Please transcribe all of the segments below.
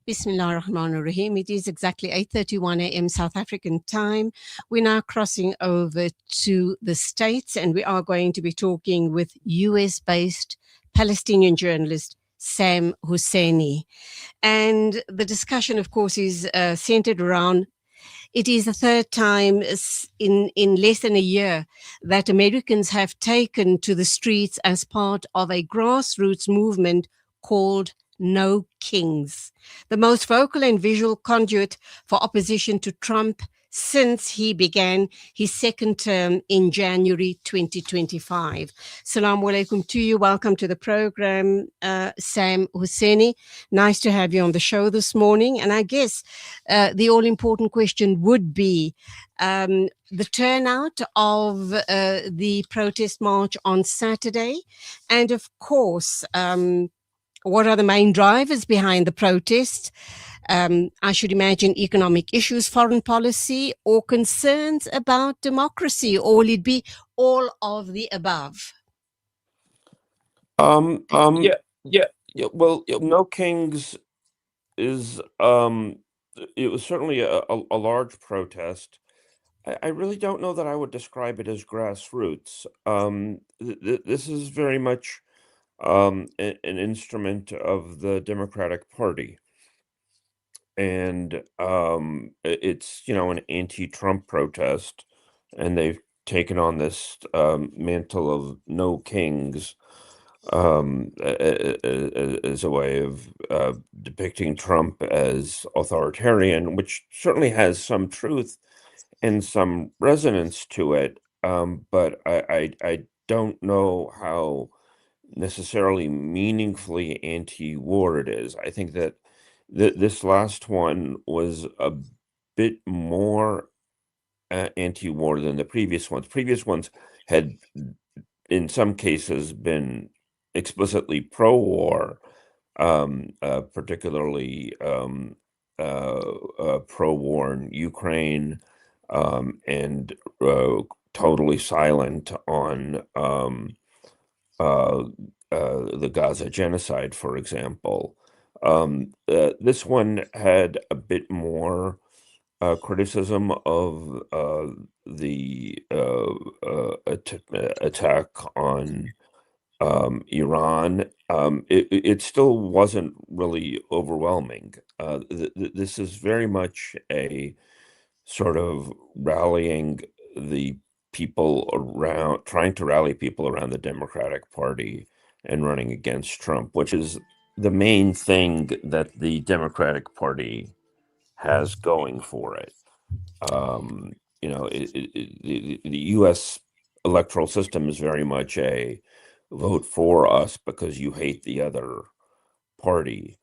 Bismillah ar-Rahman ar-Rahim. It is exactly 8:31 a.m. South African time. We're now crossing over to the States, and we are going to be talking with US-based Palestinian journalist Sam Husseini. And the discussion, of course, is centered around it is the third time in less than a year that Americans have taken to the streets as part of a grassroots movement called No Kings, the most vocal and visual conduit for opposition to Trump since he began his second term in January 2025. Assalamu alaikum to you. Welcome to the program, Sam Husseini. Nice to have you on the show this morning. And I guess the all-important question would be the turnout of the protest march on Saturday. And of course, what are the main drivers behind the protest? I should imagine economic issues, foreign policy, or concerns about democracy, or will it be all of the above? Yeah. Well, No Kings is it was certainly a large protest. I really don't know that I would describe it as grassroots. This is very much an instrument of the Democratic Party, and it's an anti-Trump protest, and they've taken on this mantle of No Kings as a way of depicting Trump as authoritarian, which certainly has some truth and some resonance to it. But I don't know how necessarily meaningfully anti-war it is. I think that this last one was a bit more anti-war than the previous ones. Previous ones had, in some cases, been explicitly pro-war, particularly pro-war in Ukraine, and totally silent on the Gaza genocide, for example. This one had a bit more criticism of the attack on Iran. It still wasn't really overwhelming. This is very much a sort of rallying the people around, trying to rally people around the Democratic Party and running against Trump, which is the main thing that the Democratic Party has going for it. The U.S. electoral system is very much a vote for us because you hate the other party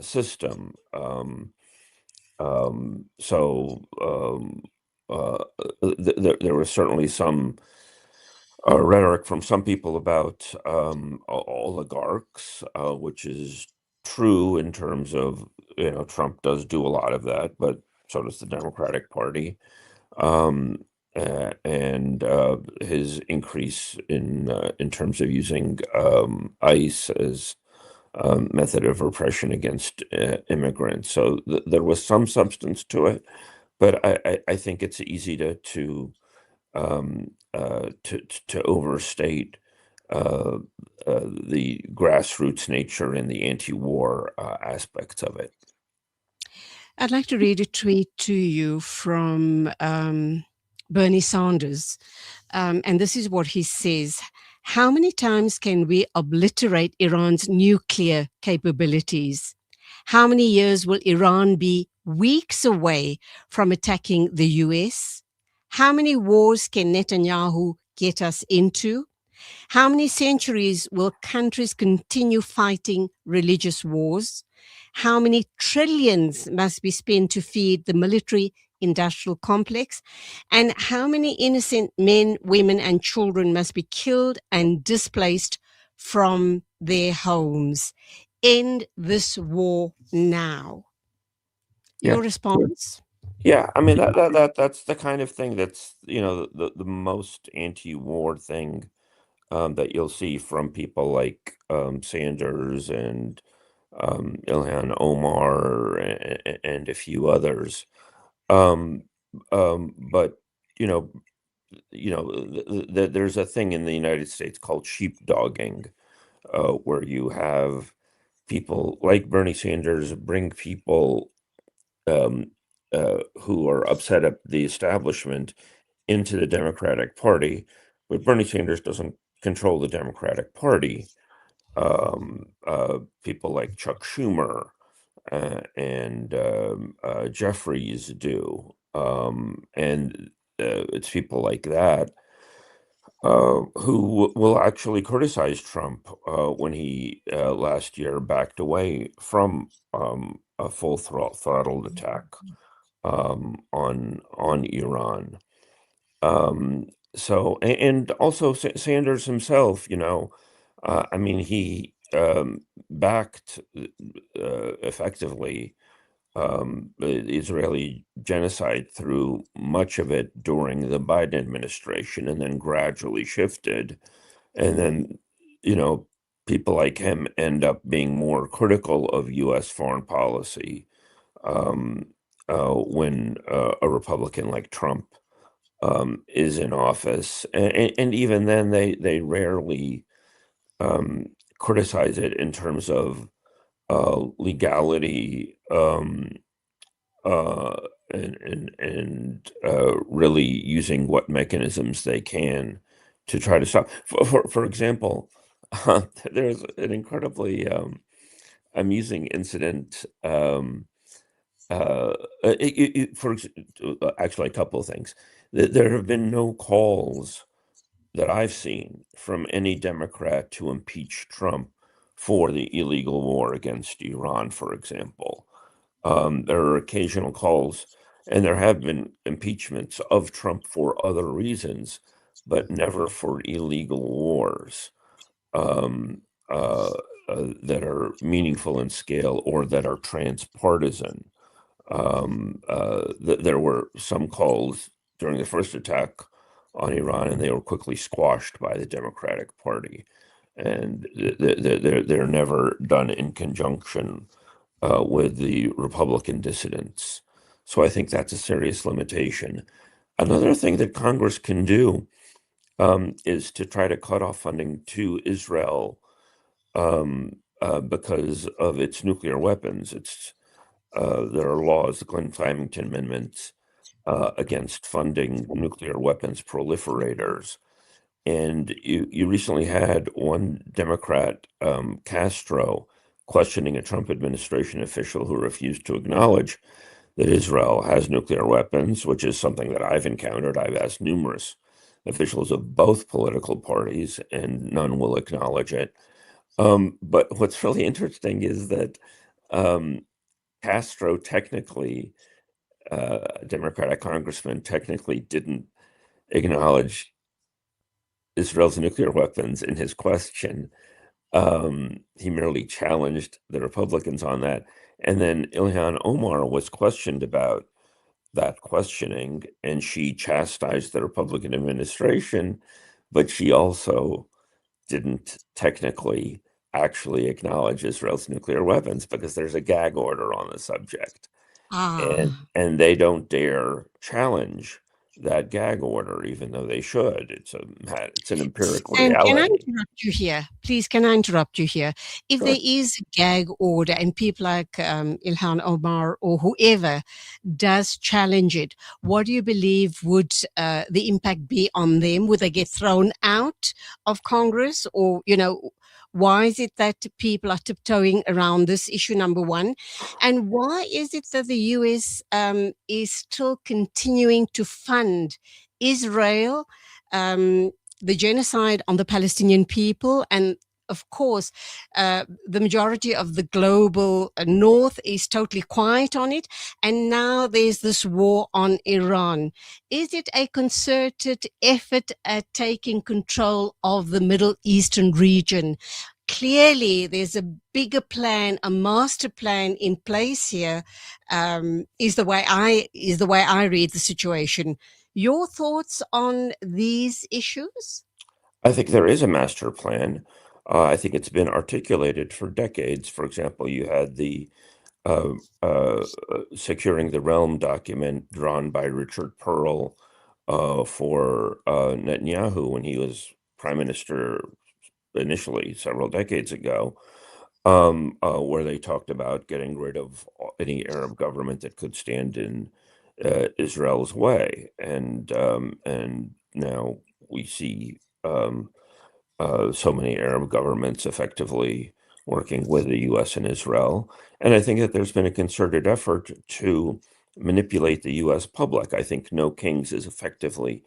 system. There was certainly some rhetoric from some people about oligarchs, which is true in terms of, Trump does do a lot of that, but so does the Democratic Party. And his increase in terms of using ICE as method of repression against immigrants. So there was some substance to it, but I think it's easy to overstate the grassroots nature and the anti-war aspects of it. I'd like to read a tweet to you from Bernie Sanders. And this is what he says. How many times can we obliterate Iran's nuclear capabilities? How many years will Iran be weeks away from attacking the US? How many wars can Netanyahu get us into? How many centuries will countries continue fighting religious wars? How many trillions must be spent to feed the military industrial complex? And how many innocent men, women, and children must be killed and displaced from their homes? End this war now. Your response? Yeah, I mean that's the kind of thing that's the most anti-war thing that you'll see from people like Sanders and Ilhan Omar and a few others. Um, but you know, there's a thing in the United States called sheepdogging, where you have people like Bernie Sanders bring people um, who are upset at the establishment into the Democratic Party, but Bernie Sanders doesn't control the Democratic Party. People like Chuck Schumer and Jeffries do. And it's people like that who will actually criticize Trump when he last year backed away from a full throttled attack on Iran. Um, and also Sanders himself, I mean, he backed effectively the Israeli genocide through much of it during the Biden administration and then gradually shifted. And then, you know, people like him end up being more critical of US foreign policy um, when a Republican like Trump is in office. And even then, they rarely um, criticize it in terms of legality. Uh, and really using what mechanisms they can to try to stop. For example, there's an incredibly amusing incident. Actually, a couple of things. There have been no calls that I've seen from any Democrat to impeach Trump for the illegal war against Iran, for example. There are occasional calls, and there have been impeachments of Trump for other reasons, but never for illegal wars um, uh, that are meaningful in scale or that are transpartisan. There were some calls during the first attack on Iran, and they were quickly squashed by the Democratic Party. And they're never done in conjunction with the Republican dissidents. So I think that's a serious limitation. Another thing that Congress can do is to try to cut off funding to Israel because of its nuclear weapons. There are laws, the Clinton-Flemington amendments, against funding nuclear weapons proliferators. And you recently had one Democrat, Castro, questioning a Trump administration official who refused to acknowledge that Israel has nuclear weapons, which is something that I've encountered. I've asked numerous officials of both political parties, and none will acknowledge it. But what's really interesting is that um, Castro technically, a Democratic congressman, technically didn't acknowledge Israel's nuclear weapons in his question. He merely challenged the Republicans on that. And then Ilhan Omar was questioned about that questioning, and she chastised the Republican administration, but she also didn't technically actually acknowledge Israel's nuclear weapons because there's a gag order on the subject. And Ah. and they don't dare challenge that gag order, even though they should. It's an empirical And can I reality. interrupt you here? Please, can I interrupt you here? If there Sure. is a gag order and people like Ilhan Omar or whoever does challenge it, what do you believe would the impact be on them? Would they get thrown out of Congress? Or, why is it that people are tiptoeing around this issue, number one? And why is it that the US is still continuing to fund Israel? Um, the genocide on the Palestinian people, and of course, the majority of the global north is totally quiet on it. And now there's this war on Iran. Is it a concerted effort at taking control of the Middle Eastern region? Clearly, there's a bigger plan, a master plan in place here. Is the way I read the situation. Your thoughts on these issues? I think there is a master plan. I think it's been articulated for decades. For example, you had the uh, uh, Securing the Realm document drawn by Richard Pearl for Netanyahu when he was prime minister initially several decades ago, where they talked about getting rid of any Arab government that could stand in Israel's way, and now we see so many Arab governments effectively working with the U.S. and Israel. And I think that there's been a concerted effort to manipulate the U.S. public. I think No Kings is effectively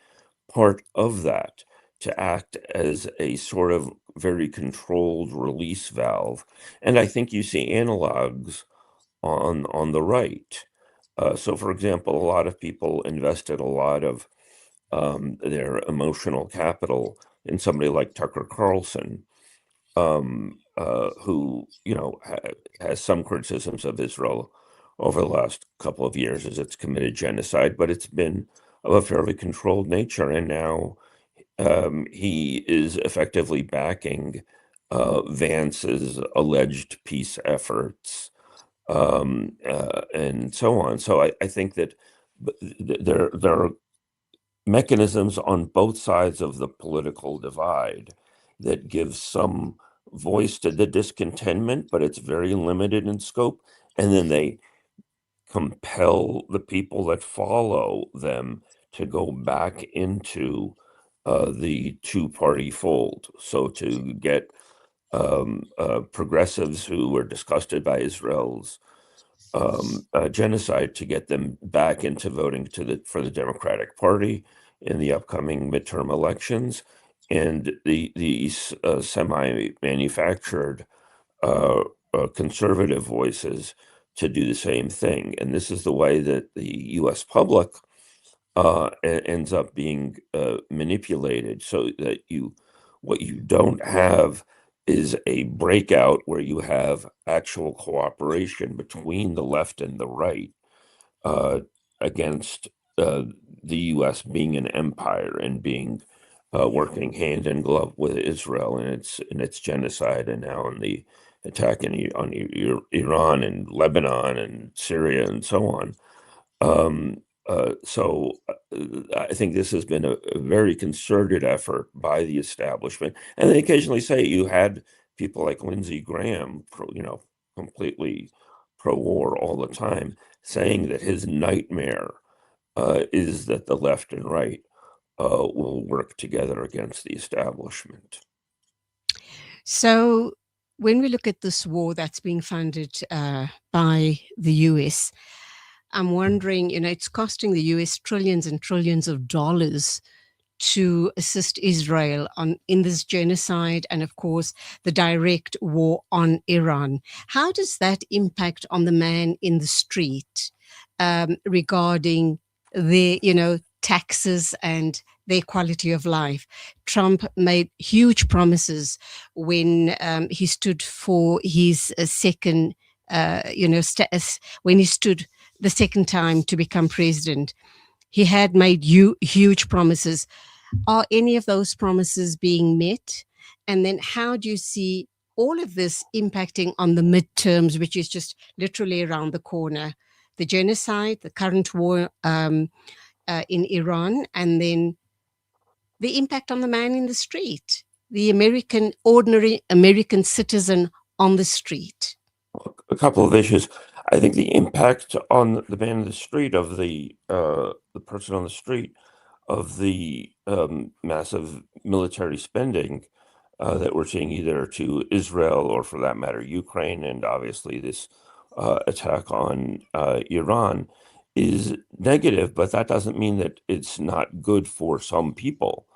part of that, to act as a sort of very controlled release valve. And I think you see analogs on the right. So, for example, a lot of people invested a lot of their emotional capital in somebody like Tucker Carlson, who has some criticisms of Israel over the last couple of years as it's committed genocide, but it's been of a fairly controlled nature, and now he is effectively backing Vance's alleged peace efforts, and so on. So I think that there are mechanisms on both sides of the political divide that give some voice to the discontentment, but it's very limited in scope. And then they compel the people that follow them to go back into the two-party fold. So to get progressives who were disgusted by Israel's genocide, to get them back into voting for the Democratic Party in the upcoming midterm elections, and these semi-manufactured conservative voices to do the same thing. And this is the way that the U.S. public ends up being manipulated, so that what you don't have is a breakout where you have actual cooperation between the left and the right uh, against the U.S. being an empire and being working hand in glove with Israel in its genocide, and now in the attack on Iran and Lebanon and Syria and so on. I think this has been a very concerted effort by the establishment, and they occasionally say you had people like Lindsey Graham, completely pro-war all the time, saying that his nightmare is that the left and right will work together against the establishment. So when we look at this war that's being funded by the US, I'm wondering, it's costing the US trillions and trillions of dollars to assist Israel in this genocide, and of course the direct war on Iran. How does that impact on the man in the street, regarding their taxes and their quality of life? Trump made huge promises when he stood for his second when he stood the second time to become president. He had made huge promises. Are any of those promises being met? And then how do you see all of this impacting on the midterms, which is just literally around the corner? The genocide, the current war in Iran, and then the impact on the man in the street, the ordinary American citizen on the street. A couple of issues. I think the impact on the man in the street of the person on the street of the massive military spending that we're seeing either to Israel or, for that matter, Ukraine, and obviously this attack on Iran is negative, but that doesn't mean that it's not good for some people.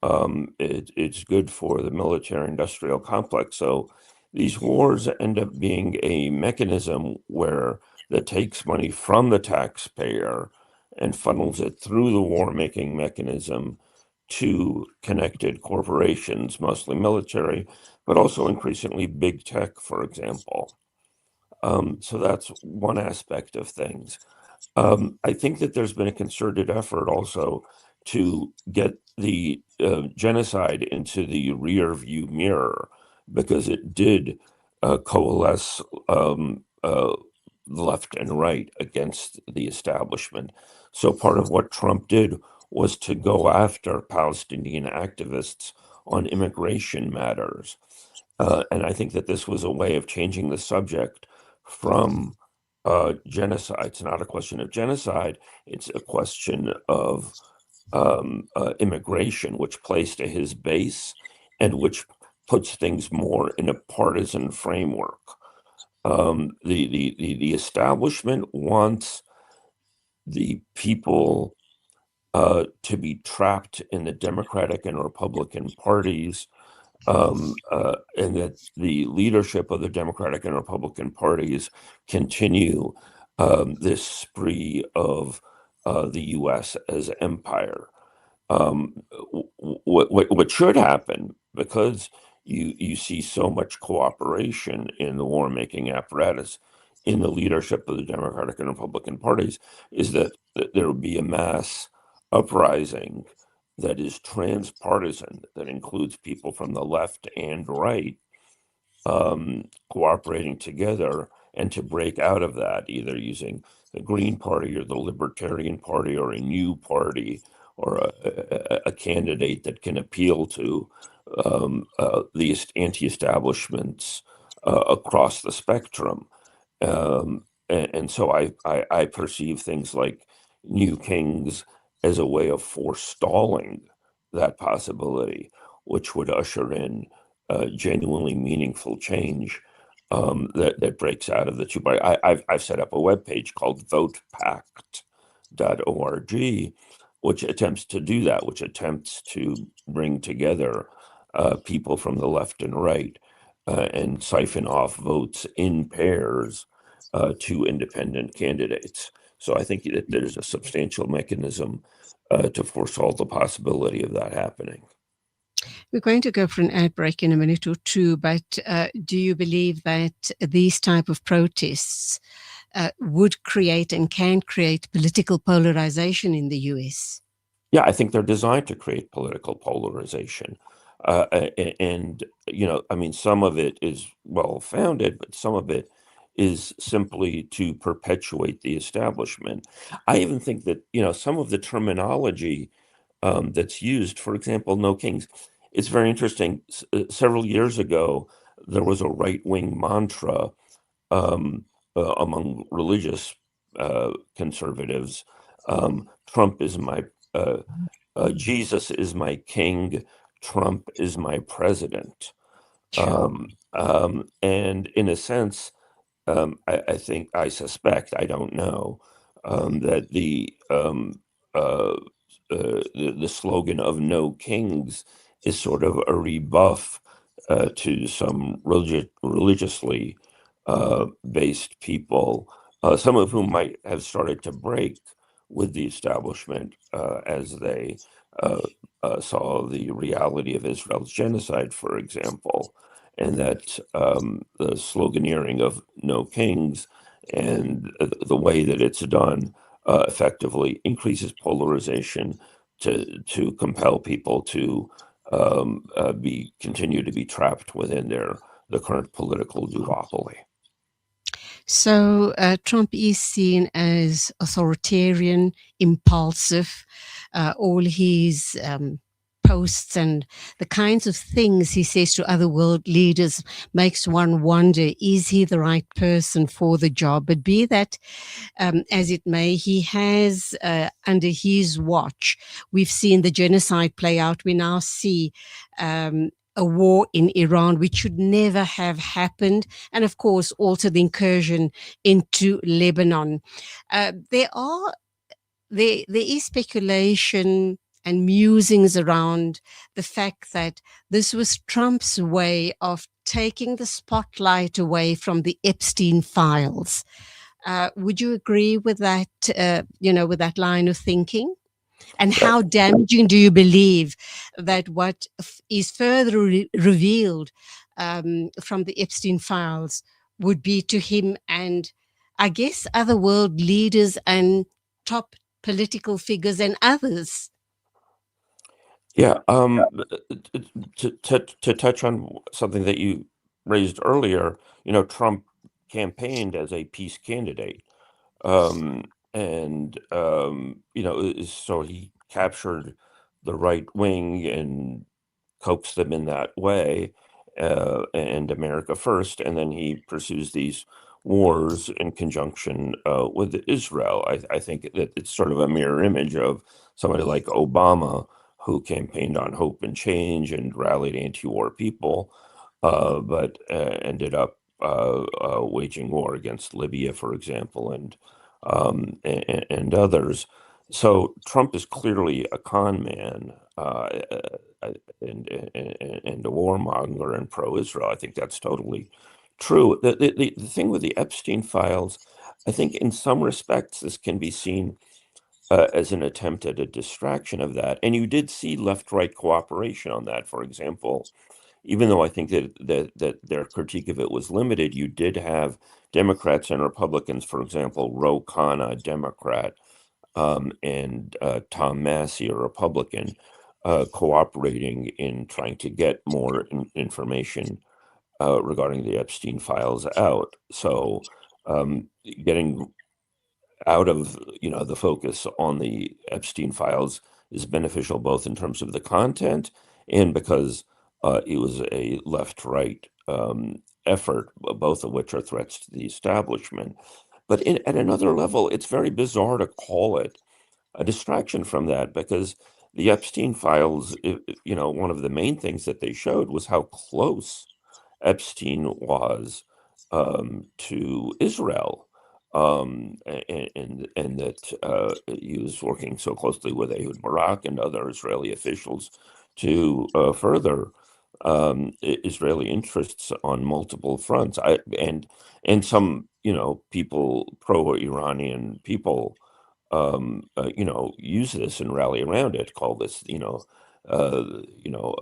It's good for the military-industrial complex. So these wars end up being a mechanism that takes money from the taxpayer and funnels it through the war-making mechanism to connected corporations, mostly military, but also increasingly big tech, for example. So that's one aspect of things. I think that there's been a concerted effort also to get the genocide into the rear view mirror, because it did coalesce left and right against the establishment. So part of what Trump did was to go after Palestinian activists on immigration matters. And I think that this was a way of changing the subject from genocide. It's not a question of genocide, it's a question of immigration, which plays to his base and which puts things more in a partisan framework. The establishment wants the people to be trapped in the Democratic and Republican parties, and that the leadership of the Democratic and Republican parties continue this spree of the U.S. as empire. What should happen, because you see so much cooperation in the war-making apparatus in the leadership of the Democratic and Republican parties, is that there will be a mass uprising that is transpartisan, that includes people from the left and right, cooperating together, and to break out of that, either using the Green Party or the Libertarian Party or a new party or a candidate that can appeal to the anti-establishments across the spectrum. And so I perceive things like New Kings as a way of forestalling that possibility, which would usher in genuinely meaningful change that breaks out of the two. But I've set up a webpage called votepact.org, which attempts to do that, which attempts to bring together people from the left and right and siphon off votes in pairs to independent candidates. So I think that there's a substantial mechanism to forestall the possibility of that happening. We're going to go for an ad break in a minute or two, but do you believe that these type of protests would create and can create political polarization in the US? Yeah, I think they're designed to create political polarization. And, I mean, some of it is well-founded, but some of it is simply to perpetuate the establishment. I even think that, some of the terminology that's used, for example, no kings, it's very interesting. Several years ago, there was a right-wing mantra among religious conservatives. Trump is my Jesus is my king, Trump is my president. And in a sense, I think, I suspect, I don't know, that the slogan of no kings is sort of a rebuff to some religiously based people, some of whom might have started to break with the establishment as they saw the reality of Israel's genocide, for example, and that the sloganeering of no kings and the way that it's done effectively increases polarization to compel people to continue to be trapped within the current political duopoly. So Trump is seen as authoritarian, impulsive. All his posts and the kinds of things he says to other world leaders makes one wonder, is he the right person for the job? But be that as it may, he has, under his watch, we've seen the genocide play out. We now see a war in Iran, which should never have happened. And of course, also the incursion into Lebanon. There is speculation and musings around the fact that this was Trump's way of taking the spotlight away from the Epstein files. Would you agree with that, with that line of thinking? And how damaging do you believe that what is further revealed from the Epstein files would be to him and, I guess, other world leaders and top political figures and others? Yeah, to touch on something that you raised earlier, Trump campaigned as a peace candidate. So he captured the right wing and coax them in that way, and America first, and then he pursues these wars in conjunction with Israel. I think that it's sort of a mirror image of somebody like Obama, who campaigned on hope and change and rallied anti-war people, but ended up waging war against Libya, for example, and others. So Trump is clearly a con man. And a warmonger and pro-Israel. I think that's totally true. The thing with the Epstein files, I think in some respects this can be seen as an attempt at a distraction of that. And you did see left-right cooperation on that. For example, even though I think that their critique of it was limited, you did have Democrats and Republicans, for example, Ro Khanna, a Democrat, and Tom Massey, a Republican, cooperating in trying to get more information regarding the Epstein files out. So getting out of the focus on the Epstein files is beneficial both in terms of the content and because it was a left-right effort, both of which are threats to the establishment. But at another level, it's very bizarre to call it a distraction from that because the Epstein files, one of the main things that they showed was how close Epstein was to Israel, and that he was working so closely with Ehud Barak and other Israeli officials to further Israeli interests on multiple fronts. And some people, pro-Iranian people, use this and rally around it. Call this uh, you know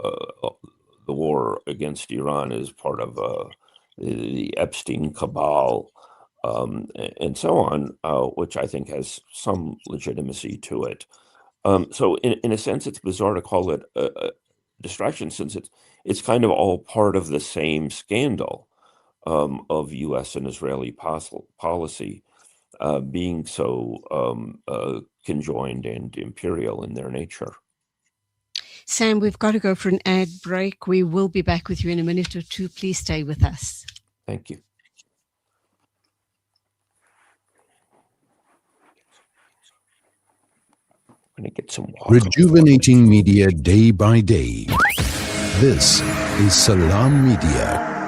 the war against Iran is part of the Epstein cabal, and so on, which I think has some legitimacy to it. So in a sense, it's bizarre to call it a distraction since it's kind of all part of the same scandal of U.S. and Israeli policy being so conjoined and imperial in their nature. Sam, we've got to go for an ad break. We will be back with you in a minute or two. Please stay with us. Thank you. I'm going to get some water. Rejuvenating media day by day. This is Salam Media.